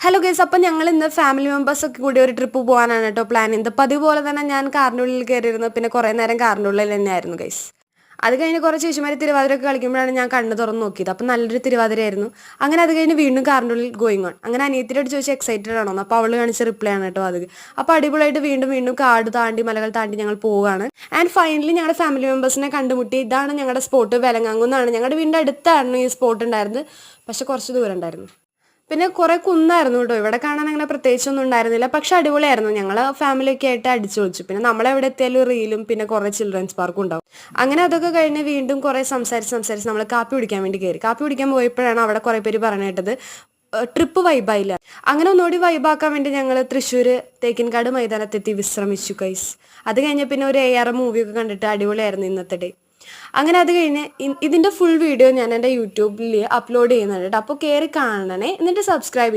Hello guys, അപ്പം ഞങ്ങൾ ഇന്ന് ഫാമിലി മെമ്പേഴ്സൊക്കെ കൂടി ഒരു ട്രിപ്പ് പോകാനാണ് കേട്ടോ പ്ലാൻ ചെയ്യുന്നത്. അപ്പോൾ അതുപോലെ തന്നെ ഞാൻ കാറിൻ്റെ ഉള്ളിൽ കയറിയിരുന്നു. പിന്നെ കുറേ നേരം കാറിൻ്റെ ഉള്ളിൽ തന്നെയായിരുന്നു ഗൈസ്. അത് കഴിഞ്ഞ് കുറച്ച് ചേച്ചിമാർ തിരുവാതിരയൊക്കെ കളിക്കുമ്പോഴാണ് ഞാൻ കണ്ണ് തുറന്ന് നോക്കിയത്. അപ്പം നല്ലൊരു തിരുവാതിരയായിരുന്നു. അങ്ങനെ അത് കഴിഞ്ഞ് വീണ്ടും കാറിൻ്റെ ഉള്ളിൽ ഗോയിങ് ഓൺ. അങ്ങനെ അനിയത്തിയോട് ചോദിച്ചാൽ എക്സൈറ്റഡ് ആണോ, അപ്പോൾ അവൾ കാണിച്ച റിപ്ലൈ ആണ് കേട്ടോ അത്. അപ്പോൾ അടിപൊളിയായിട്ട് വീണ്ടും വീണ്ടും കാട് താണ്ടി മലകൾ താണ്ടി ഞങ്ങൾ പോവുകയാണ്. ആൻഡ് ഫൈനലി ഞങ്ങളുടെ ഫാമിലി മെമ്പേഴ്സിനെ കണ്ടുമുട്ടി. ഇതാണ് ഞങ്ങളുടെ സ്പോട്ട്, വെലങ്ങാങ്ങുന്നാണ്. ഞങ്ങളുടെ വീടിൻ്റെ അടുത്തായിരുന്നു ഈ സ്പോട്ട് ഉണ്ടായിരുന്നത്, പക്ഷെ കുറച്ച് ദൂരം ഉണ്ടായിരുന്നു. പിന്നെ കുറേ കുന്നായിരുന്നു കേട്ടോ. ഇവിടെ കാണാൻ അങ്ങനെ പ്രത്യേകിച്ചൊന്നും ഉണ്ടായിരുന്നില്ല, പക്ഷെ അടിപൊളിയായിരുന്നു. ഞങ്ങൾ ഫാമിലിയൊക്കെ ആയിട്ട് അടിച്ചു പൊളിച്ചു. പിന്നെ നമ്മളെവിടെ എത്തിയാലും റീലും പിന്നെ കുറേ ചിൽഡ്രൻസ് പാർക്കും ഉണ്ടാവും. അങ്ങനെ അതൊക്കെ കഴിഞ്ഞ് വീണ്ടും കുറേ സംസാരിച്ച് നമ്മൾ കാപ്പി കുടിക്കാൻ വേണ്ടി കയറി. കാപ്പി കുടിക്കാൻ പോയപ്പോഴാണ് അവിടെ കുറേ പേര് പറഞ്ഞു കേട്ടത് ട്രിപ്പ് വൈബായില്ല. അങ്ങനെ ഒന്നുകൂടി വൈബാക്കാൻ വേണ്ടി ഞങ്ങൾ തൃശ്ശൂർ തേക്കിൻകാട് മൈതാനത്തെത്തി വിശ്രമിച്ചു ഗൈസ്. അത് കഴിഞ്ഞ് പിന്നെ ഒരു AR മൂവിയൊക്കെ കണ്ടിട്ട് അടിപൊളിയായിരുന്നു ഇന്നത്തെ ഡേ. അങ്ങനെ അത് കഴിഞ്ഞ് ഇതിൻ്റെ ഫുൾ വീഡിയോ ഞാൻ എൻ്റെ യൂട്യൂബിൽ അപ്ലോഡ് ചെയ്യുന്നുണ്ട്. അപ്പോൾ കയറി കാണണേ, എന്നിട്ട് സബ്സ്ക്രൈബ്